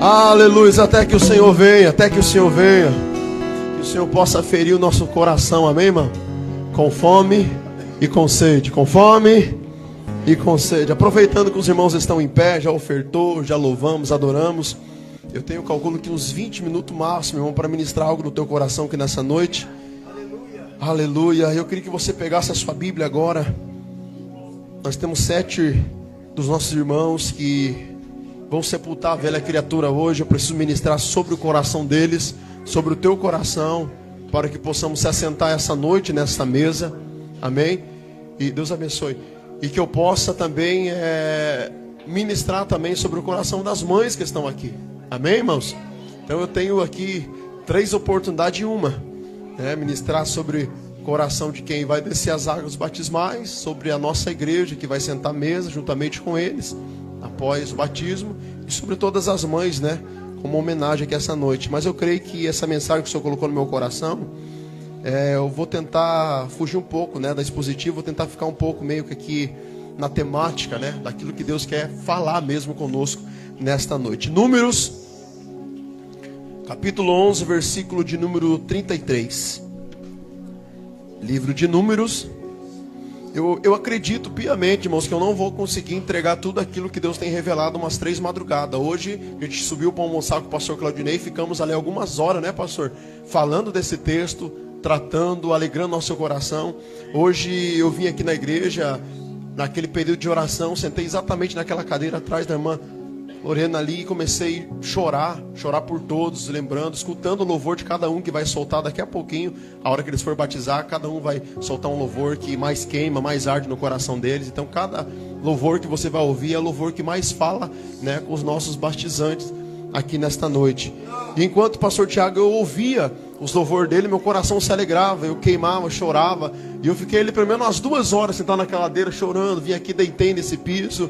Aleluia, até que o Senhor venha, até que o Senhor venha. Que o Senhor possa ferir o nosso coração, amém, irmão? Com fome e com sede, com fome e com sede. Aproveitando que os irmãos estão em pé, já ofertou, já louvamos, adoramos. Eu tenho calculo que uns 20 minutos máximo, irmão, para ministrar algo no teu coração aqui nessa noite. Aleluia. Eu queria que você pegasse a sua Bíblia agora. Nós temos 7 dos nossos irmãos que vão sepultar a velha criatura hoje. Eu preciso ministrar sobre o coração deles, sobre o teu coração, para que possamos se assentar essa noite nessa mesa. Amém? E Deus abençoe. E que eu possa também ministrar também sobre o coração das mães que estão aqui. Amém, irmãos? Então eu tenho aqui 3 oportunidades em uma. Ministrar sobre o coração de quem vai descer as águas batismais, sobre a nossa igreja que vai sentar à mesa juntamente com eles após o batismo, e sobre todas as mães, como homenagem aqui essa noite. Mas eu creio que essa mensagem que o Senhor colocou no meu coração, eu vou tentar fugir um pouco da expositiva, vou tentar ficar um pouco meio que aqui na temática, daquilo que Deus quer falar mesmo conosco nesta noite. Números capítulo 11, versículo de número 33. Livro de Números. Eu acredito piamente, irmãos, que eu não vou conseguir entregar tudo aquilo que Deus tem revelado umas 3 madrugadas. Hoje a gente subiu para almoçar com o pastor Claudinei, ficamos ali algumas horas, pastor? Falando desse texto, tratando, alegrando nosso coração. Hoje eu vim aqui na igreja, naquele período de oração, sentei exatamente naquela cadeira atrás da irmã Lorena ali e comecei a chorar por todos, lembrando, escutando o louvor de cada um que vai soltar daqui a pouquinho. A hora que eles for batizar, cada um vai soltar um louvor que mais queima, mais arde no coração deles. Então cada louvor que você vai ouvir é o louvor que mais fala com os nossos batizantes aqui nesta noite. E enquanto o pastor Tiago, eu ouvia os louvores dele, meu coração se alegrava, eu queimava, chorava. E eu fiquei ali pelo menos umas 2 horas sentado naquela cadeira chorando, vim aqui, deitei nesse piso.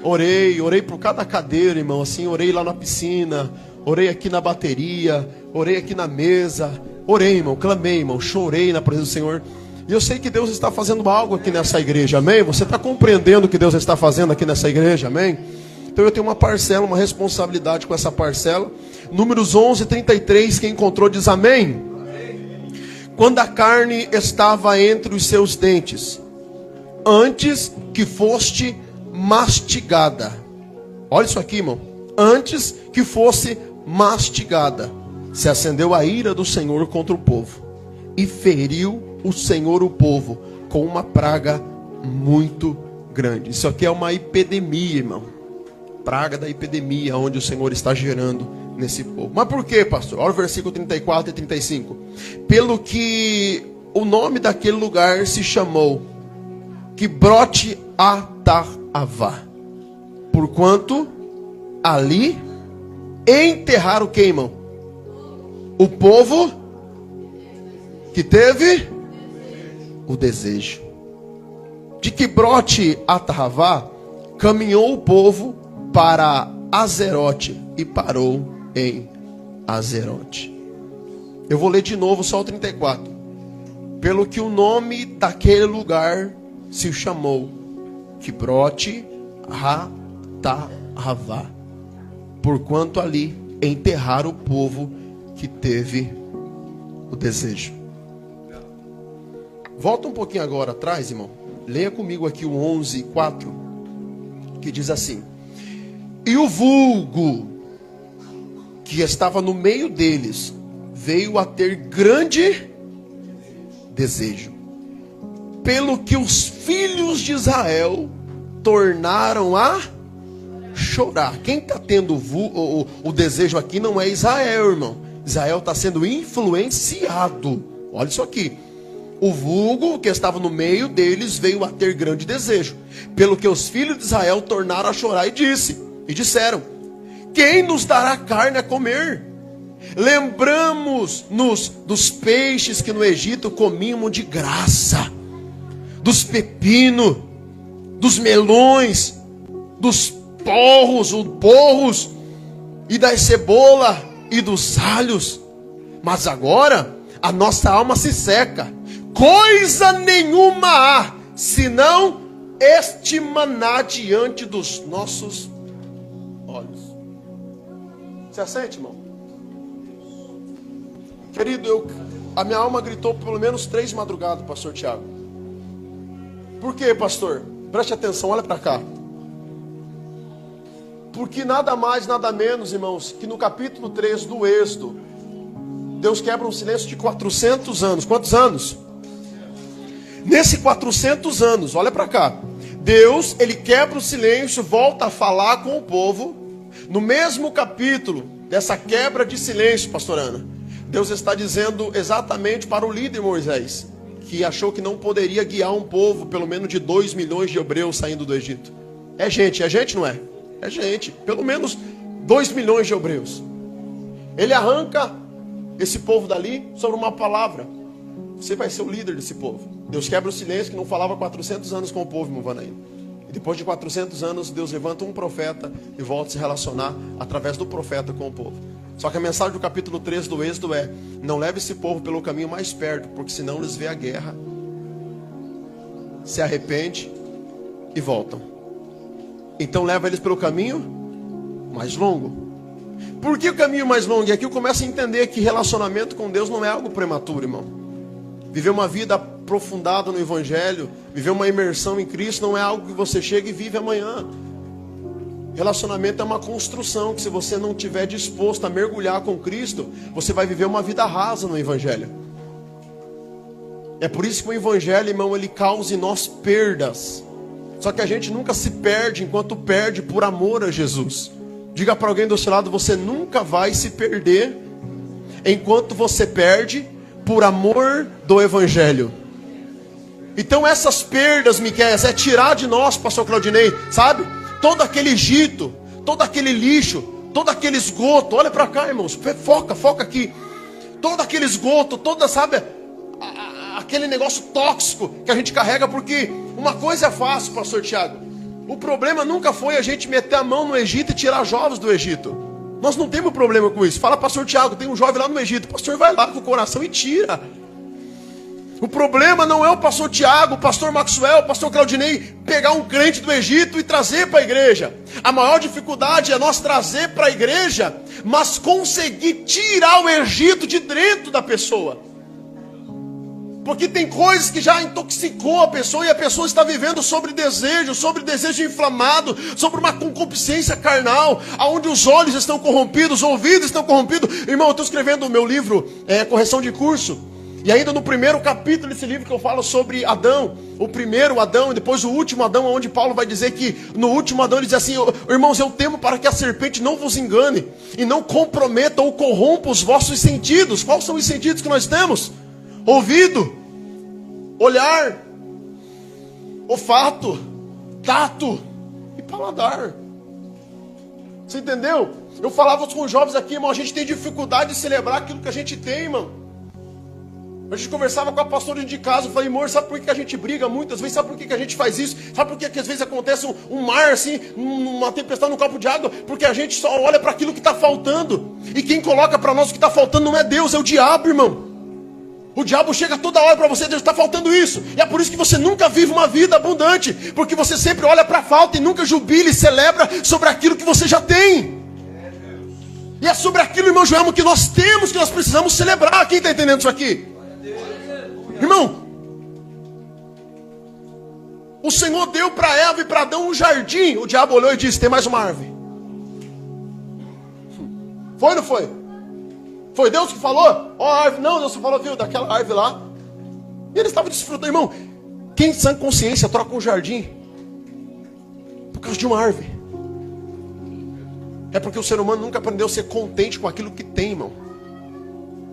Orei por cada cadeira, irmão, assim, orei lá na piscina, orei aqui na bateria, orei aqui na mesa, orei, irmão, clamei, irmão, chorei na presença do Senhor. E eu sei que Deus está fazendo algo aqui nessa igreja, amém? Você está compreendendo o que Deus está fazendo aqui nessa igreja, amém? Então eu tenho uma parcela, uma responsabilidade com essa parcela. Números 11, 33, quem encontrou diz amém? Quando a carne estava entre os seus dentes, antes que foste mastigada. Olha isso aqui, irmão. Antes que fosse mastigada, se acendeu a ira do Senhor contra o povo, e feriu o Senhor o povo com uma praga muito grande. Isso aqui é uma epidemia, irmão. Praga da epidemia, onde o Senhor está gerando nesse povo. Mas por quê, pastor? Olha o versículo 34 e 35. Pelo que o nome daquele lugar se chamou Quibrote Hattaavá, porquanto ali enterraram o que, irmão? O povo que teve o desejo. De Quibrote Hattaavá caminhou o povo para Azerote e parou em Azerote. Eu vou ler de novo só o 34. Pelo que o nome daquele lugar se chamou Quibrote Hattaavá, porquanto ali enterraram o povo que teve o desejo. Volta um pouquinho agora atrás, irmão. Leia comigo aqui o 11:4, que diz assim: e o vulgo que estava no meio deles veio a ter grande desejo, pelo que os filhos de Israel tornaram a chorar. Quem está tendo o desejo aqui não é Israel, irmão. Israel está sendo influenciado. Olha isso aqui. O vulgo que estava no meio deles veio a ter grande desejo, pelo que os filhos de Israel tornaram a chorar e disseram: quem nos dará carne a comer? Lembramos-nos dos peixes que no Egito comíamos de graça, dos pepinos, dos melões, dos porros e das cebola e dos alhos. Mas agora a nossa alma se seca, coisa nenhuma há, senão este maná diante dos nossos olhos. Você assente, irmão? Querido, a minha alma gritou pelo menos 3 madrugadas, pastor Tiago. Por quê, pastor? Preste atenção, olha para cá. Porque nada mais, nada menos, irmãos, que no capítulo 3 do Êxodo, Deus quebra um silêncio de 400 anos. Quantos anos? Nesse 400 anos, olha para cá. Deus, ele quebra o silêncio, volta a falar com o povo. No mesmo capítulo dessa quebra de silêncio, pastor Ana, Deus está dizendo exatamente para o líder Moisés, que achou que não poderia guiar um povo, pelo menos de 2 milhões de hebreus saindo do Egito. É gente, não é? É gente, pelo menos 2 milhões de hebreus. Ele arranca esse povo dali sobre uma palavra. Você vai ser o líder desse povo. Deus quebra o silêncio que não falava 400 anos com o povo, irmão Vanaína. E depois de 400 anos, Deus levanta um profeta e volta a se relacionar através do profeta com o povo. Só que a mensagem do capítulo 13 do Êxodo é: não leve esse povo pelo caminho mais perto, porque senão eles vê a guerra, se arrepende e voltam. Então leva eles pelo caminho mais longo. Por que o caminho mais longo? E aqui eu começo a entender que relacionamento com Deus não é algo prematuro, irmão. Viver uma vida aprofundada no Evangelho, viver uma imersão em Cristo, não é algo que você chega e vive amanhã. Relacionamento é uma construção que, se você não estiver disposto a mergulhar com Cristo, você vai viver uma vida rasa no Evangelho. É por isso que o Evangelho, irmão, ele causa em nós perdas. Só que a gente nunca se perde enquanto perde por amor a Jesus. Diga para alguém do seu lado: você nunca vai se perder enquanto você perde por amor do Evangelho. Então essas perdas, Miqueias, é tirar de nós, pastor Claudinei, sabe? Todo aquele Egito, todo aquele lixo, todo aquele esgoto. Olha para cá, irmãos, foca aqui. Todo aquele esgoto, toda, sabe, aquele negócio tóxico que a gente carrega. Porque uma coisa é fácil, pastor Tiago. O problema nunca foi a gente meter a mão no Egito e tirar jovens do Egito. Nós não temos problema com isso. Fala, pastor Tiago, tem um jovem lá no Egito. O pastor vai lá com o coração e tira. O problema não é o pastor Tiago, o pastor Maxwell, o pastor Claudinei pegar um crente do Egito e trazer para a igreja. A maior dificuldade é nós trazer para a igreja, mas conseguir tirar o Egito de dentro da pessoa. Porque tem coisas que já intoxicou a pessoa, e a pessoa está vivendo sobre desejo inflamado, sobre uma concupiscência carnal, onde os olhos estão corrompidos, os ouvidos estão corrompidos. Irmão, eu estou escrevendo o meu livro, correção de curso. E ainda no primeiro capítulo desse livro que eu falo sobre Adão, o primeiro Adão e depois o último Adão, onde Paulo vai dizer que no último Adão ele diz assim: irmãos, eu temo para que a serpente não vos engane e não comprometa ou corrompa os vossos sentidos. Quais são os sentidos que nós temos? Ouvido, olhar, olfato, tato e paladar. Você entendeu? Eu falava com os jovens aqui, irmão, a gente tem dificuldade de celebrar aquilo que a gente tem, irmão. A gente conversava com a pastora de casa, eu falei: amor, sabe por que a gente briga muitas vezes? Sabe por que a gente faz isso? Sabe por que às vezes acontece um mar assim, uma tempestade num copo de água? Porque a gente só olha para aquilo que está faltando. E quem coloca para nós o que está faltando não é Deus, é o diabo, irmão. O diabo chega toda hora para você e diz: está faltando isso. E é por isso que você nunca vive uma vida abundante, porque você sempre olha para a falta e nunca jubila e celebra sobre aquilo que você já tem. E é sobre aquilo, irmão Joelmo, que nós temos, que nós precisamos celebrar. Quem está entendendo isso aqui? Irmão, o Senhor deu para Eva e para Adão um jardim. O diabo olhou e disse: tem mais uma árvore. Foi ou não foi? Foi Deus que falou? Ó, a árvore. Não, Deus falou, viu, daquela árvore lá. E eles estavam desfrutando. Irmão, quem sem consciência troca um jardim por causa de uma árvore? É porque o ser humano nunca aprendeu a ser contente com aquilo que tem, irmão.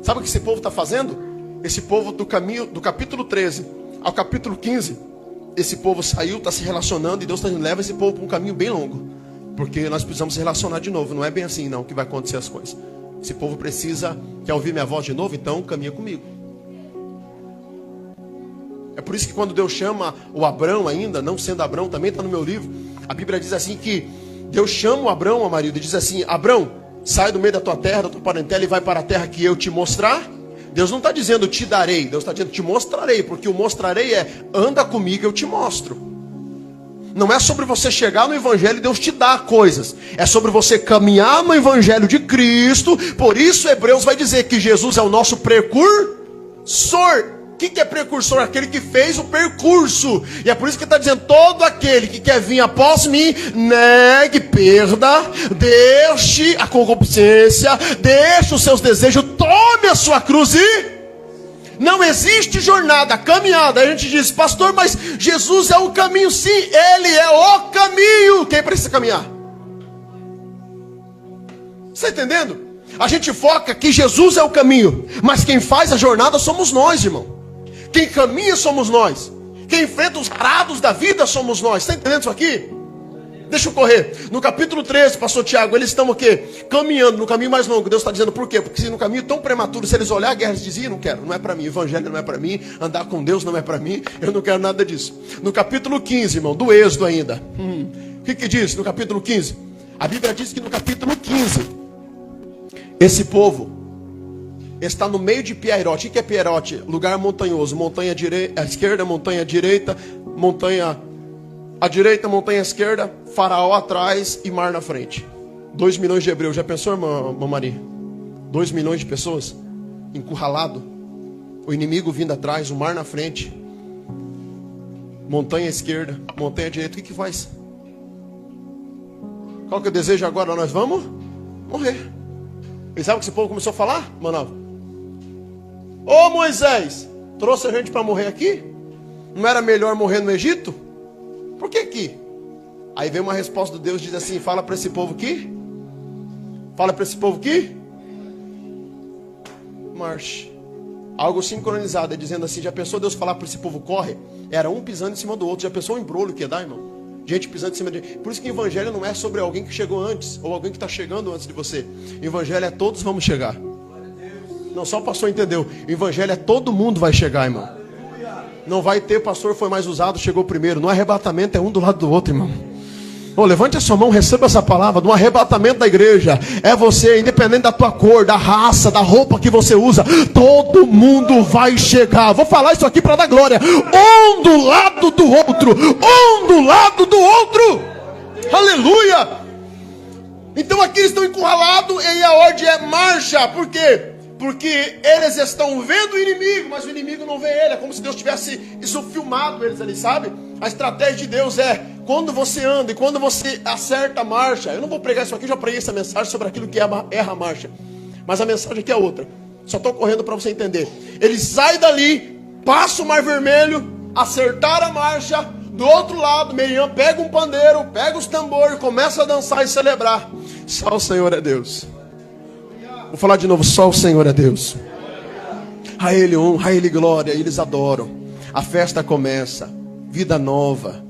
Sabe o que esse povo está fazendo? Esse povo do caminho, do capítulo 13 ao capítulo 15, esse povo saiu, está se relacionando, e Deus leva esse povo para um caminho bem longo. Porque nós precisamos se relacionar de novo. Não é bem assim não que vai acontecer as coisas. Esse povo precisa, quer ouvir minha voz de novo? Então caminha comigo. É por isso que quando Deus chama o Abrão ainda, não sendo Abrão, também está no meu livro, a Bíblia diz assim que Deus chama o Abrão, ó marido, e diz assim: Abrão, sai do meio da tua terra, da tua parentela, e vai para a terra que eu te mostrar. Deus não está dizendo te darei, Deus está dizendo te mostrarei, porque o mostrarei é anda comigo, eu te mostro. Não é sobre você chegar no Evangelho e Deus te dar coisas. É sobre você caminhar no Evangelho de Cristo. Por isso Hebreus vai dizer que Jesus é o nosso precursor. O que é precursor? Aquele que fez o percurso. E é por isso que está dizendo: todo aquele que quer vir após mim, negue, perda, deixe a concupiscência, deixe os seus desejos, tome a sua cruz e... Não existe jornada, caminhada. A gente diz: pastor, mas Jesus é o caminho. Sim, Ele é o caminho. Quem precisa caminhar? Você está entendendo? A gente foca que Jesus é o caminho, mas quem faz a jornada somos nós, irmão. Quem caminha somos nós. Quem enfrenta os arados da vida somos nós. Está entendendo isso aqui? Deixa eu correr. No capítulo 13, pastor Tiago, eles estão o quê? Caminhando no caminho mais longo. Deus está dizendo por quê? Porque se no caminho tão prematuro, se eles olharem a guerra, eles diziam: não quero, não é para mim. Evangelho não é para mim. Andar com Deus não é para mim. Eu não quero nada disso. No capítulo 15, irmão, do Êxodo ainda. O que diz no capítulo 15? A Bíblia diz que no capítulo 15, esse povo está no meio de Piairote. O que é Piairote? Lugar montanhoso. Montanha à esquerda, montanha à direita, montanha à direita, montanha à esquerda, Faraó atrás e mar na frente. 2 milhões de hebreus. Já pensou, irmã Maria? 2 milhões de pessoas encurralado. O inimigo vindo atrás, o mar na frente, montanha à esquerda, montanha à direita. O que faz? Qual que é o desejo agora? Nós vamos morrer. E sabe o que esse povo começou a falar, Manaus? Ô Moisés, trouxe a gente para morrer aqui? Não era melhor morrer no Egito? Por que aqui? Aí vem uma resposta de Deus, diz assim: fala para esse povo aqui. Fala para esse povo aqui. Marche. Algo sincronizado, é dizendo assim: já pensou Deus falar para esse povo corre? Era um pisando em cima do outro. Já pensou o embrulho que ia dar, irmão? Gente pisando em cima de... Por isso que o Evangelho não é sobre alguém que chegou antes, ou alguém que está chegando antes de você. O Evangelho é todos vamos chegar. Não, só o pastor entendeu. O Evangelho é todo mundo vai chegar, irmão. Não vai ter pastor foi mais usado, chegou primeiro. No arrebatamento é um do lado do outro, irmão. Oh, levante a sua mão, receba essa palavra. No arrebatamento da igreja, é você, independente da tua cor, da raça, da roupa que você usa, todo mundo vai chegar. Vou falar isso aqui para dar glória. Um do lado do outro. Um do lado do outro. Aleluia. Então aqui eles estão encurralados e a ordem é marcha. Por quê? Porque eles estão vendo o inimigo, mas o inimigo não vê ele. É como se Deus tivesse isso filmado eles ali, sabe? A estratégia de Deus é: quando você anda e quando você acerta a marcha. Eu não vou pregar isso aqui, já preguei essa mensagem sobre aquilo que erra a marcha. Mas a mensagem aqui é outra. Só estou correndo para você entender. Ele sai dali, passa o mar vermelho, acertar a marcha. Do outro lado, Miriam pega um pandeiro, pega os tambores, começa a dançar e celebrar. Só o Senhor é Deus. Vou falar de novo: só o Senhor é Deus. A Ele honra, a Ele glória, eles adoram. A festa começa, vida nova.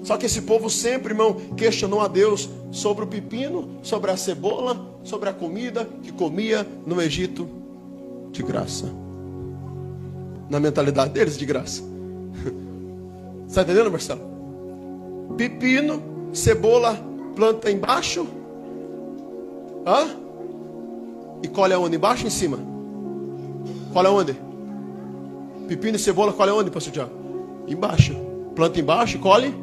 Só que esse povo sempre, irmão, questionou a Deus sobre o pepino, sobre a cebola, sobre a comida que comia no Egito de graça. Na mentalidade deles, de graça. Está entendendo, Marcelo? Pepino, cebola, planta embaixo. Hã? E colhe aonde? Embaixo ou em cima? Colhe aonde? Pepino e cebola, colhe aonde, pastor Tiago? Embaixo. Planta embaixo e colhe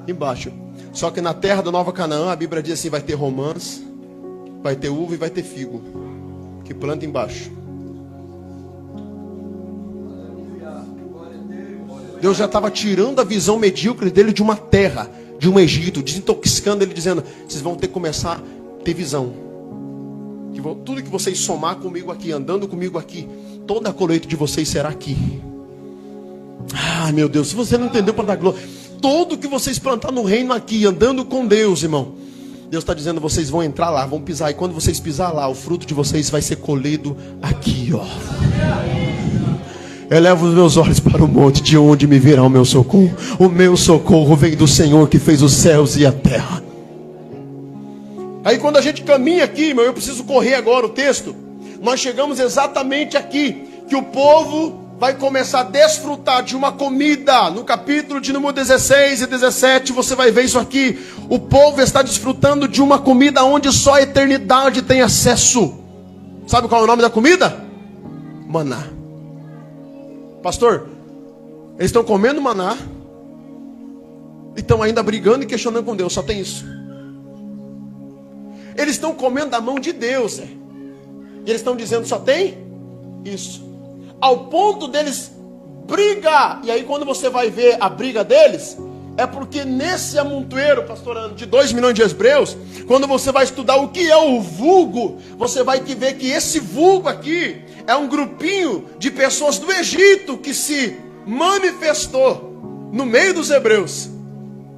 embaixo. Só que na terra da Nova Canaã, a Bíblia diz assim: vai ter romãs, vai ter uva e vai ter figo, que planta embaixo. Deus já estava tirando a visão medíocre dele de uma terra, de um Egito, desintoxicando ele, dizendo: vocês vão ter que começar a ter visão. Tudo que vocês somar comigo aqui, andando comigo aqui, toda a colheita de vocês será aqui. Ah, meu Deus, se você não entendeu, para dar glória, tudo que vocês plantar no reino aqui, andando com Deus, irmão, Deus está dizendo: vocês vão entrar lá, vão pisar, e quando vocês pisar lá, o fruto de vocês vai ser colhido aqui, ó. Elevo os meus olhos para o monte, de onde me virá o meu socorro. O meu socorro vem do Senhor que fez os céus e a terra. Aí quando a gente caminha aqui, irmão, eu preciso correr agora o texto. Nós chegamos exatamente aqui, que o povo vai começar a desfrutar de uma comida. No capítulo de número 16 e 17, você vai ver isso aqui. O povo está desfrutando de uma comida onde só a eternidade tem acesso. Sabe qual é o nome da comida? Maná. Pastor, eles estão comendo maná, E estão ainda brigando e questionando com Deus. Só tem isso. Eles estão comendo da mão de Deus. E eles estão dizendo só tem isso. Ao ponto deles brigar. E aí quando você vai ver a briga deles, é porque nesse amontoeiro, pastorando, de 2 milhões de hebreus, quando você vai estudar o que é o vulgo, você vai ver que esse vulgo aqui é um grupinho de pessoas do Egito que se manifestou no meio dos hebreus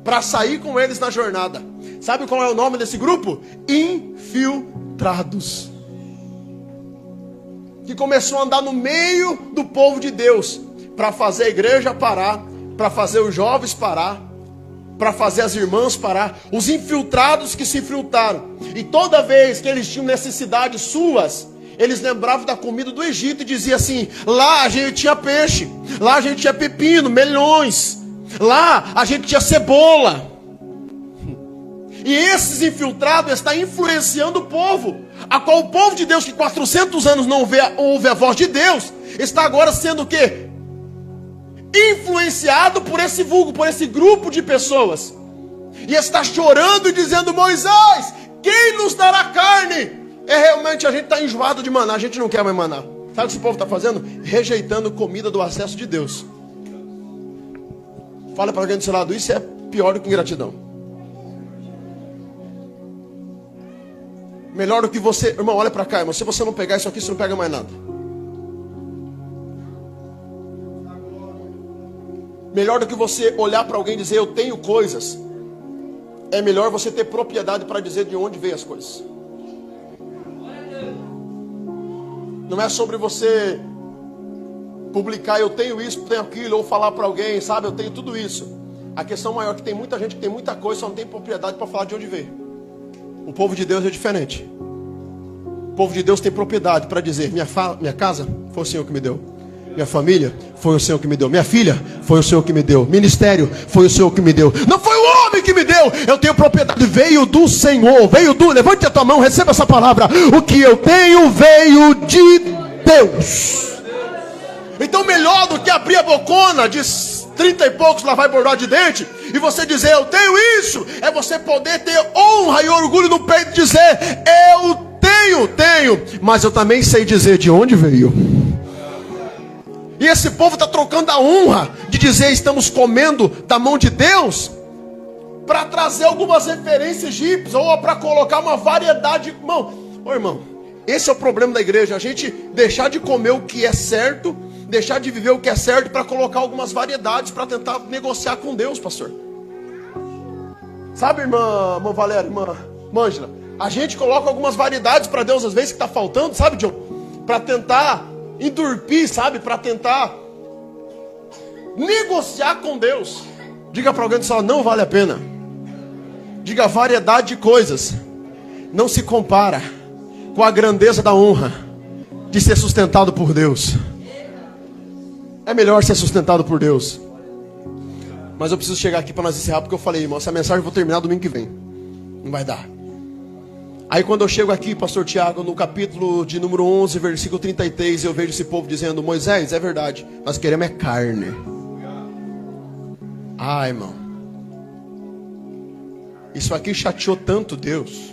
para sair com eles na jornada. Sabe qual é o nome desse grupo? Infiltrados. Que começou a andar no meio do povo de Deus para fazer a igreja parar, para fazer os jovens parar, para fazer as irmãs parar. Os infiltrados que se infiltraram. E toda vez que eles tinham necessidades suas, eles lembravam da comida do Egito e diziam assim: lá a gente tinha peixe, lá a gente tinha pepino, melões, lá a gente tinha cebola. E esses infiltrados estão influenciando o povo, a qual o povo de Deus, que 400 anos não ouve a voz de Deus, está agora sendo o quê? Influenciado por esse vulgo, por esse grupo de pessoas. E está chorando e dizendo: Moisés, quem nos dará carne? Realmente a gente está enjoado de maná, a gente não quer mais maná. Sabe o que esse povo está fazendo? Rejeitando comida do acesso de Deus. Fala para alguém do seu lado: isso é pior do que ingratidão. Melhor do que você... Irmão, olha para cá, irmão. Se você não pegar isso aqui, você não pega mais nada. Melhor do que você olhar para alguém e dizer: eu tenho coisas. É melhor você ter propriedade para dizer de onde veio as coisas. Não é sobre você publicar: eu tenho isso, tenho aquilo, ou falar para alguém, sabe, eu tenho tudo isso. A questão maior é que tem muita gente que tem muita coisa, só não tem propriedade para falar de onde veio. O povo de Deus é diferente. O povo de Deus tem propriedade para dizer: minha casa foi o Senhor que me deu. Minha família foi o Senhor que me deu. Minha filha foi o Senhor que me deu. Ministério foi o Senhor que me deu. Não foi o homem que me deu. Eu tenho propriedade. Veio do Senhor. Levante a tua mão, receba essa palavra. O que eu tenho veio de Deus. Então melhor do que abrir a bocona de 30 e poucos lá vai bordar de dente e você dizer: eu tenho isso, é você poder ter honra e orgulho no peito e dizer: eu tenho, mas eu também sei dizer de onde veio. E esse povo está trocando a honra de dizer: estamos comendo da mão de Deus, para trazer algumas referências egípcias, ou para colocar uma variedade. Irmão, esse é o problema da igreja: a gente deixar de comer o que é certo, deixar de viver o que é certo, para colocar algumas variedades, para tentar negociar com Deus, pastor. Sabe, irmã Valéria, irmã Ângela, a gente coloca algumas variedades para Deus, às vezes, que está faltando, sabe, John? Para tentar endurpir, sabe? Para tentar negociar com Deus. Diga para alguém que fala: não vale a pena. Diga: variedade de coisas não se compara com a grandeza da honra de ser sustentado por Deus. É melhor ser sustentado por Deus. Mas eu preciso chegar aqui para nós encerrar, porque eu falei: irmão, essa mensagem eu vou terminar domingo que vem. Não vai dar. Aí quando eu chego aqui, pastor Tiago, no capítulo de número 11, versículo 33, eu vejo esse povo dizendo: Moisés, é verdade, nós queremos é carne. Ah, irmão, isso aqui chateou tanto Deus.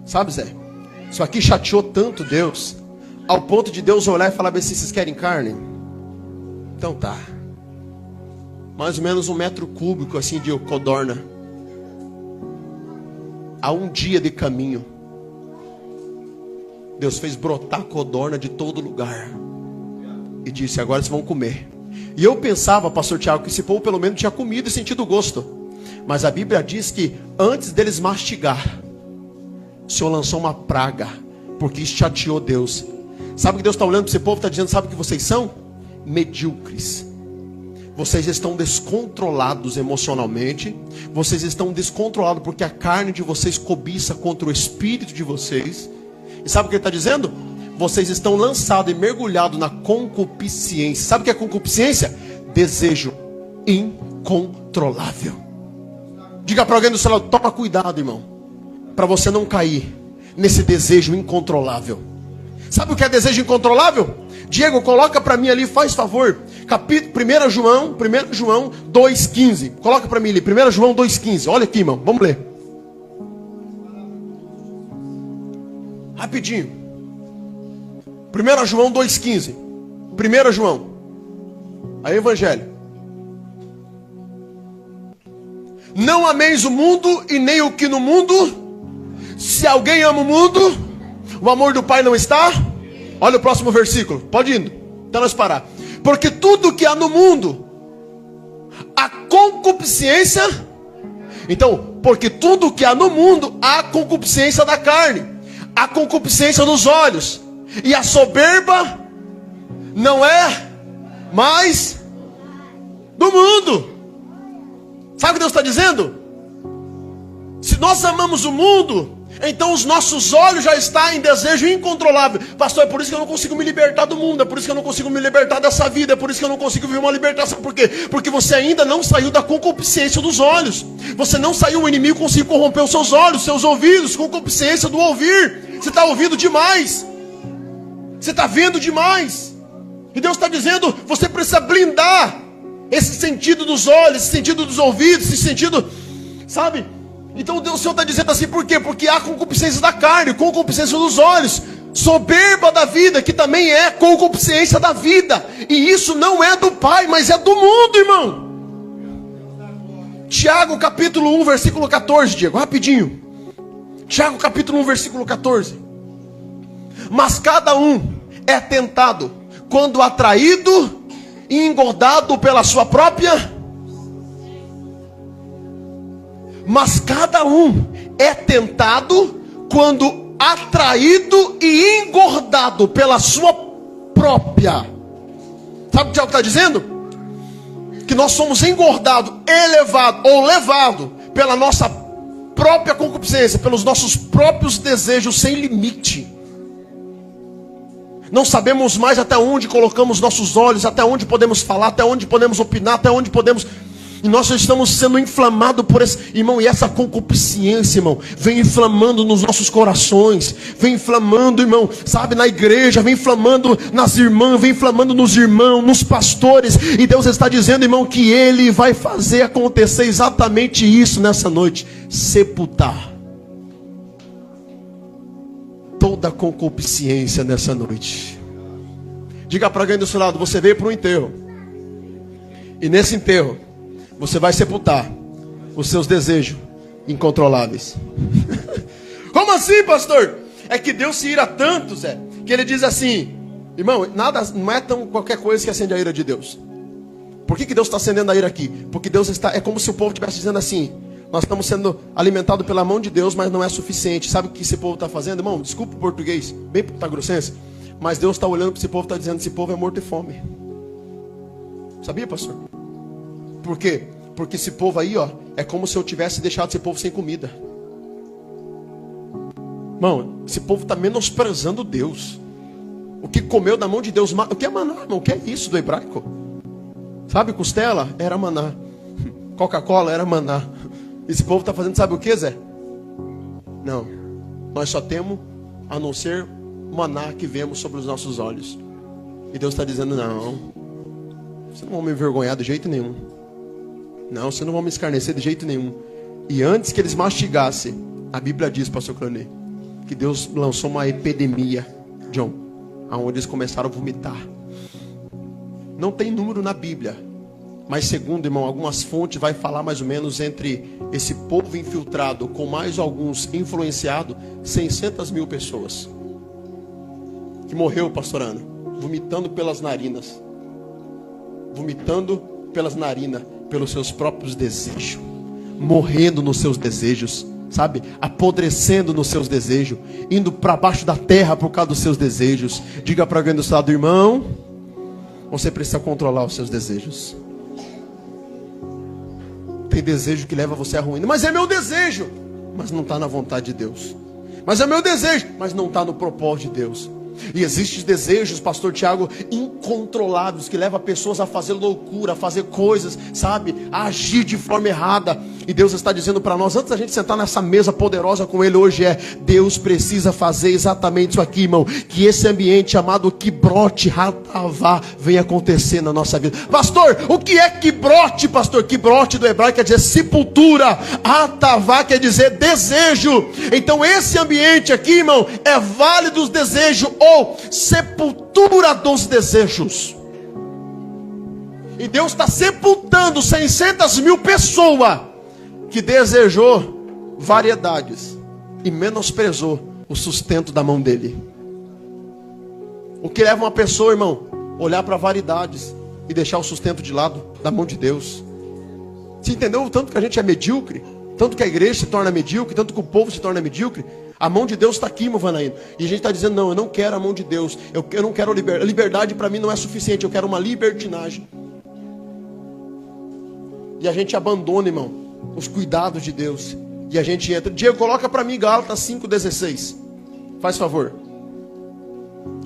Sabe, Zé? Isso aqui chateou tanto Deus, ao ponto de Deus olhar e falar: bem, se vocês querem carne, então tá. Mais ou menos 1 metro cúbico assim de codorna, a um dia de caminho. Deus fez brotar codorna de todo lugar e disse: agora vocês vão comer. E eu pensava, pastor Tiago, que esse povo pelo menos tinha comido e sentido o gosto. Mas a Bíblia diz que antes deles mastigar, o Senhor lançou uma praga, porque isso chateou Deus. Sabe o que Deus está olhando para esse povo e está dizendo: sabe o que vocês são? Medíocres. Vocês estão descontrolados emocionalmente. Vocês estão descontrolados porque a carne de vocês cobiça contra o espírito de vocês. E sabe o que ele está dizendo? Vocês estão lançados e mergulhados na concupiscência. Sabe o que é concupiscência? Desejo incontrolável. Diga para alguém do seu lado: toma cuidado, irmão, para você não cair nesse desejo incontrolável. Sabe o que é desejo incontrolável? Diego, coloca para mim ali, faz favor. 1 João 2,15. Coloca para mim ali, 1 João 2,15. Olha aqui, irmão, vamos ler. Rapidinho. 1 João 2,15. 1 João. Aí, Evangelho. Não ameis o mundo e nem o que no mundo. Se alguém ama o mundo, o amor do Pai não está. Olha o próximo versículo. Pode ir, até nós parar. Porque tudo que há no mundo, a concupiscência. Então, porque tudo que há no mundo, há concupiscência da carne, a concupiscência dos olhos, e a soberba não é mais do mundo. Sabe o que Deus está dizendo? Se nós amamos o mundo, então os nossos olhos já estão em desejo incontrolável. Pastor, é por isso que eu não consigo me libertar do mundo, é por isso que eu não consigo me libertar dessa vida, é por isso que eu não consigo viver uma libertação. Por quê? Porque você ainda não saiu da concupiscência dos olhos. Você não saiu, o inimigo conseguiu corromper os seus olhos, seus ouvidos, concupiscência do ouvir. Você está ouvindo demais, você está vendo demais. E Deus está dizendo, você precisa blindar esse sentido dos olhos, esse sentido dos ouvidos, esse sentido, sabe? Então o Senhor está dizendo assim, por quê? Porque há concupiscência da carne, concupiscência dos olhos, soberba da vida, que também é concupiscência da vida. E isso não é do Pai, mas é do mundo, irmão. Tiago capítulo 1, versículo 14, Diego, rapidinho. Tiago capítulo 1, versículo 14. Mas cada um é tentado quando atraído e engordado pela sua própria. Mas cada um é tentado quando atraído e engordado pela sua própria. Sabe o que o Tiago está dizendo? Que nós somos engordados, elevados ou levados pela nossa própria concupiscência, pelos nossos próprios desejos sem limite. Não sabemos mais até onde colocamos nossos olhos, até onde podemos falar, até onde podemos opinar, até onde podemos. E nós estamos sendo inflamados por esse, irmão, e essa concupiscência, irmão, vem inflamando nos nossos corações, vem inflamando, irmão, sabe, na igreja, vem inflamando nas irmãs, vem inflamando nos irmãos, nos pastores, e Deus está dizendo, irmão, que Ele vai fazer acontecer exatamente isso nessa noite, sepultar toda a concupiscência nessa noite. Diga para alguém do seu lado, você veio para um enterro, e nesse enterro, você vai sepultar os seus desejos incontroláveis. Como assim, pastor? É que Deus se ira tanto, Zé, que Ele diz assim, irmão, nada, não é tão qualquer coisa que acende a ira de Deus. Por que Deus está acendendo a ira aqui? Porque Deus está, é como se o povo estivesse dizendo assim, nós estamos sendo alimentados pela mão de Deus, mas não é suficiente. Sabe o que esse povo está fazendo, irmão? Desculpa o português, bem putagrossense, mas Deus está olhando para esse povo e está dizendo, esse povo é morto e fome. Sabia, pastor? Por quê? Porque esse povo aí, ó, é como se eu tivesse deixado esse povo sem comida. Irmão, esse povo está menosprezando Deus. O que comeu da mão de Deus, o que é maná, irmão? O que é isso do hebraico? Sabe, costela era maná, Coca-Cola era maná. Esse povo está fazendo, sabe o que, Zé? Não, nós só temos a não ser maná que vemos sobre os nossos olhos. E Deus está dizendo, não, você não vai me envergonhar de jeito nenhum. Não, você não vai me escarnecer de jeito nenhum. E antes que eles mastigassem, a Bíblia diz, pastor Claney, que Deus lançou uma epidemia, John, aonde eles começaram a vomitar. Não tem número na Bíblia, mas segundo, irmão, algumas fontes vai falar mais ou menos entre esse povo infiltrado com mais alguns influenciados, 600 mil pessoas que morreu, pastor Ana, vomitando pelas narinas, pelos seus próprios desejos, morrendo nos seus desejos, sabe, apodrecendo nos seus desejos, indo para baixo da terra por causa dos seus desejos. Diga para alguém do seu lado, irmão, você precisa controlar os seus desejos. Tem desejo que leva você à ruína, mas é meu desejo, mas não está na vontade de Deus. Mas é meu desejo, mas não está no propósito de Deus. E existem desejos, pastor Tiago, incontroláveis, que levam pessoas a fazer loucura, a fazer coisas, sabe, a agir de forma errada. E Deus está dizendo para nós, antes da gente sentar nessa mesa poderosa com Ele hoje, Deus precisa fazer exatamente isso aqui, irmão. Que esse ambiente chamado Kibrote Hatavá venha acontecer na nossa vida. Pastor, o que é Kibrote, pastor? Kibrote do hebraico quer dizer sepultura. Hatavá quer dizer desejo. Então esse ambiente aqui, irmão, é vale dos desejos ou sepultura dos desejos. E Deus está sepultando 600 mil pessoas que desejou variedades e menosprezou o sustento da mão dele. O que leva uma pessoa, irmão, olhar para variedades e deixar o sustento de lado da mão de Deus. Você entendeu o tanto que a gente é medíocre? Tanto que a igreja se torna medíocre, tanto que o povo se torna medíocre? A mão de Deus está aqui, irmão Vanaíno. E a gente está dizendo, não, eu não quero a mão de Deus. Eu não quero liberdade. Liberdade para mim não é suficiente, eu quero uma libertinagem. E a gente abandona, irmão, os cuidados de Deus. E a gente entra. Diego, coloca para mim Gálatas 5,16. Faz favor.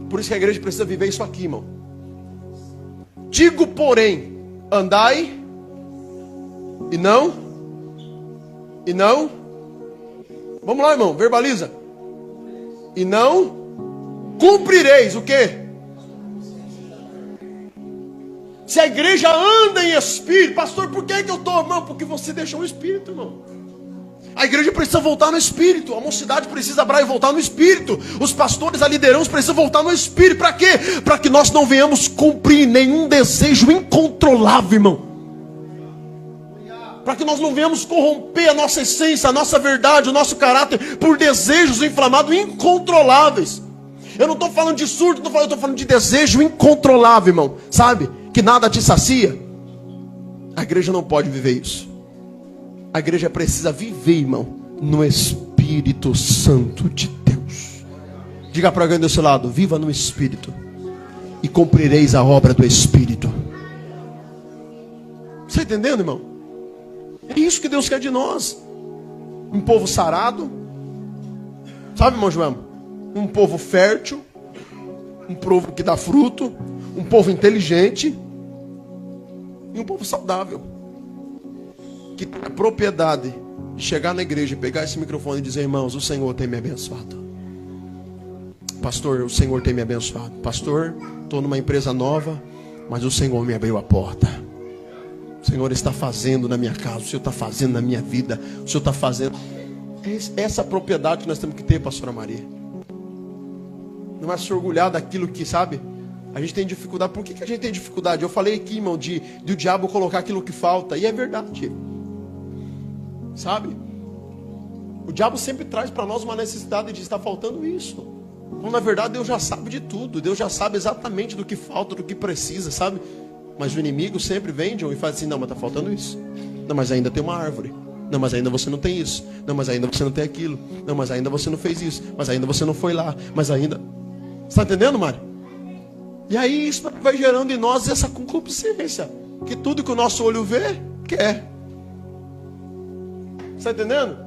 Por isso que a igreja precisa viver isso aqui, irmão. Digo, porém, andai e não. Vamos lá, irmão, verbaliza. E não cumprireis o quê? Se a igreja anda em espírito, pastor, por que eu estou, irmão? Porque você deixou o espírito, irmão. A igreja precisa voltar no espírito. A mocidade precisa abrir e voltar no espírito. Os pastores, a liderança precisam voltar no espírito. Para quê? Para que nós não venhamos cumprir nenhum desejo incontrolável, irmão. Para que nós não venhamos corromper a nossa essência, a nossa verdade, o nosso caráter por desejos inflamados incontroláveis. Eu não estou falando de surdo, eu estou falando de desejo incontrolável, irmão. Sabe? Que nada te sacia. A igreja não pode viver isso. A igreja precisa viver, irmão, no Espírito Santo de Deus. Diga para alguém do seu lado, viva no Espírito e cumprireis a obra do Espírito. Você está entendendo, irmão? É isso que Deus quer de nós. Um povo sarado. Sabe, irmão João? Um povo fértil. Um povo que dá fruto. Um povo inteligente. E um povo saudável. Que tem a propriedade de chegar na igreja, pegar esse microfone e dizer, irmãos, o Senhor tem me abençoado. Pastor, o Senhor tem me abençoado. Pastor, estou numa empresa nova, mas o Senhor me abriu a porta. O Senhor está fazendo na minha casa, o Senhor está fazendo na minha vida, o Senhor está fazendo. Essa propriedade que nós temos que ter, pastora Maria. Não é se orgulhar daquilo que, sabe, a gente tem dificuldade. Por que a gente tem dificuldade? Eu falei aqui, irmão, de o diabo colocar aquilo que falta, e é verdade. Sabe? O diabo sempre traz para nós uma necessidade de estar faltando isso. Então, na verdade, Deus já sabe de tudo, Deus já sabe exatamente do que falta, do que precisa, sabe? Mas o inimigo sempre vem, John, e faz assim, não, mas está faltando isso. Não, mas ainda tem uma árvore. Não, mas ainda você não tem isso. Não, mas ainda você não tem aquilo. Não, mas ainda você não fez isso. Mas ainda você não foi lá. Mas ainda... Você está entendendo, Mário? E aí isso vai gerando em nós essa concupiscência. Que tudo que o nosso olho vê, quer. Você está entendendo?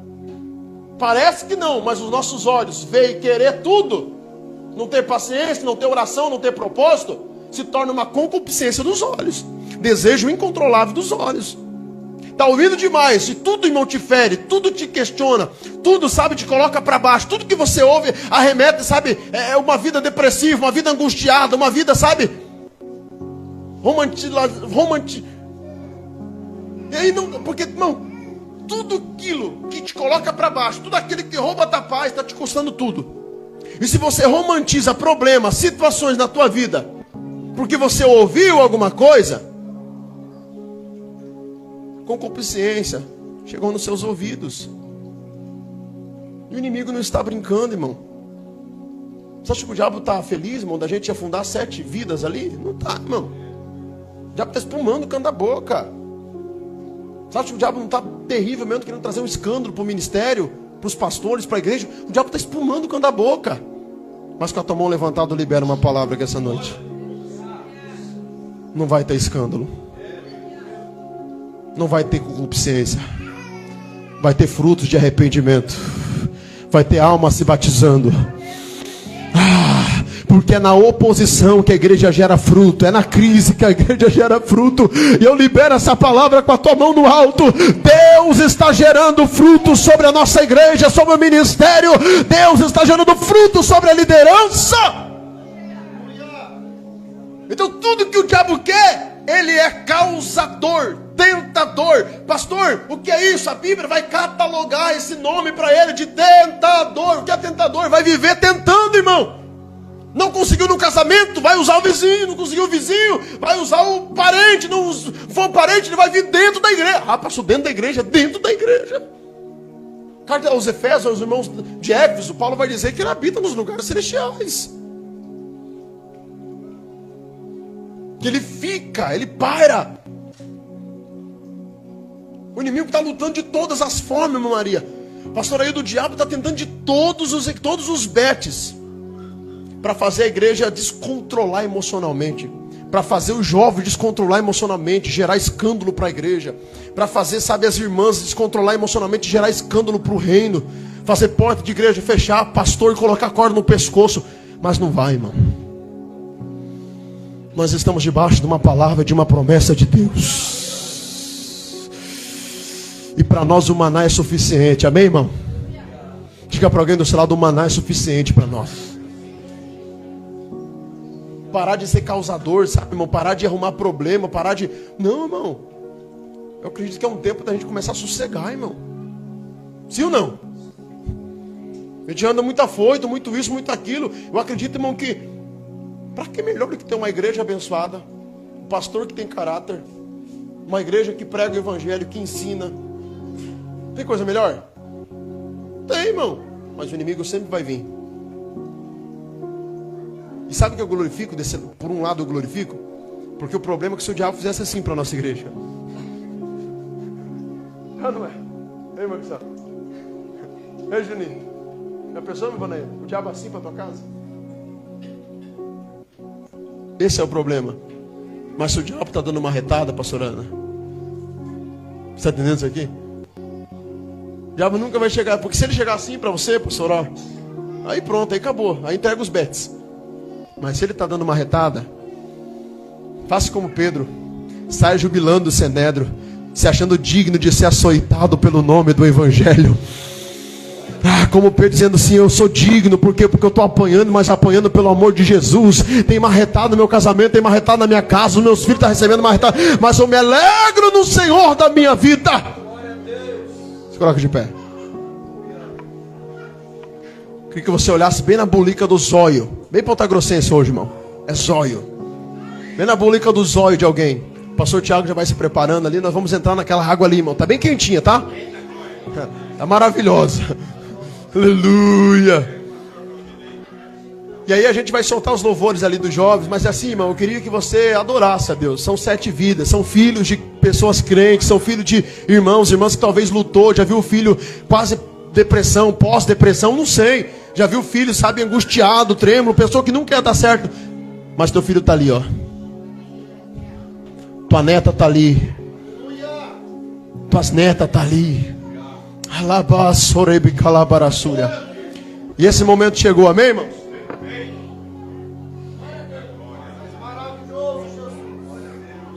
Parece que não, mas os nossos olhos veem querer tudo. Não ter paciência, não ter oração, não ter propósito. Se torna uma concupiscência dos olhos. Desejo incontrolável dos olhos. Está ouvindo demais. Se tudo, irmão, te fere, tudo te questiona, tudo, sabe, te coloca para baixo. Tudo que você ouve arremete, sabe, é uma vida depressiva, uma vida angustiada, uma vida, sabe, E aí não, porque, irmão, tudo aquilo que te coloca para baixo, tudo aquilo que rouba a tua paz, está te custando tudo. E se você romantiza problemas, situações na tua vida, porque você ouviu alguma coisa, concupiscência chegou nos seus ouvidos. E o inimigo não está brincando, irmão. Você acha que o diabo está feliz, irmão, da gente afundar 7 vidas ali? Não está, irmão. O diabo está espumando o canto da boca. Você acha que o diabo não está terrível mesmo, querendo trazer um escândalo para o ministério, para os pastores, para a igreja? O diabo está espumando o canto da boca. Mas com a tua mão levantada, libera uma palavra aqui essa noite. Não vai ter escândalo. Não vai ter concupiscência. Vai ter frutos de arrependimento. Vai ter alma se batizando. Porque é na oposição que a igreja gera fruto, é na crise que a igreja gera fruto. E eu libero essa palavra com a tua mão no alto. Deus está gerando fruto sobre a nossa igreja, sobre o ministério. Deus está gerando fruto sobre a liderança. Então tudo que o diabo quer, ele é causador, tentador. Pastor, o que é isso? A Bíblia vai catalogar esse nome para ele de tentador. O que é tentador? Vai viver tentando, irmão. Não conseguiu no casamento, vai usar o vizinho. Não conseguiu o vizinho, vai usar o parente. Não for o parente, ele vai vir dentro da igreja. Ah, pastor, dentro da igreja, dentro da igreja. Carta aos Efésios, aos irmãos de Éfeso, Paulo vai dizer que ele habita nos lugares celestiais. Que ele fica, ele paira. O inimigo está lutando de todas as formas, irmã Maria. Pastor, aí do diabo está tentando de todos os betes para fazer a igreja descontrolar emocionalmente, para fazer o jovem descontrolar emocionalmente, gerar escândalo para a igreja, para fazer, sabe, as irmãs descontrolar emocionalmente, gerar escândalo para o reino, fazer porta de igreja fechar, pastor colocar corda no pescoço. Mas não vai, irmão. Nós estamos debaixo de uma palavra, de uma promessa de Deus. E para nós o maná é suficiente. Amém, irmão? Diga para alguém do seu lado: o maná é suficiente para nós. Parar de ser causador, sabe, irmão? Parar de arrumar problema, parar de... Não, irmão. Eu acredito que é um tempo da gente começar a sossegar, irmão. Sim ou não? A gente anda muito afoito, muito isso, muito aquilo. Eu acredito, irmão, que para que melhor do que ter uma igreja abençoada, um pastor que tem caráter, uma igreja que prega o evangelho, que ensina. Tem coisa melhor? Tem, irmão. Mas o inimigo sempre vai vir. E sabe o que eu glorifico? Por um lado eu glorifico, porque o problema é que se o diabo fizesse assim para a nossa igreja. Ah, não é? Ei, Marcelo. Ei, Juninho. Já pensou, meu Vanaí? O diabo assim para tua casa? Esse é o problema. Mas se o diabo está dando uma retada, pastor Ana, você está entendendo isso aqui? O diabo nunca vai chegar, porque se ele chegar assim para você, pastor, ó, aí pronto, aí acabou, aí entrega os betes. Mas se ele está dando uma retada, faça como Pedro, saia jubilando o Senedro, se achando digno de ser açoitado pelo nome do Evangelho. Ah, como Pedro dizendo assim: eu sou digno, por quê? Porque eu estou apanhando, mas apanhando pelo amor de Jesus. Tem marretado no meu casamento, tem marretado na minha casa, os meus filhos estão recebendo marretado, mas eu me alegro no Senhor da minha vida. Se coloca de pé. Queria que você olhasse bem na bulica do zóio. Bem pontagrossense hoje, irmão. É zóio. Bem na bulica do zóio de alguém. O pastor Tiago já vai se preparando ali. Nós vamos entrar naquela água ali, irmão. Tá bem quentinha, tá? Tá maravilhosa. Aleluia. E aí a gente vai soltar os louvores ali dos jovens. Mas assim, irmão, eu queria que você adorasse a Deus. São 7 vidas, são filhos de pessoas crentes, são filhos de irmãos que talvez lutou. Já viu o filho quase depressão, pós-depressão, não sei. Já viu o filho, sabe, angustiado, trêmulo, pessoa que não quer dar certo. Mas teu filho tá ali, ó. Tua neta tá ali. Tuas netas tá ali. E esse momento chegou, amém, irmão?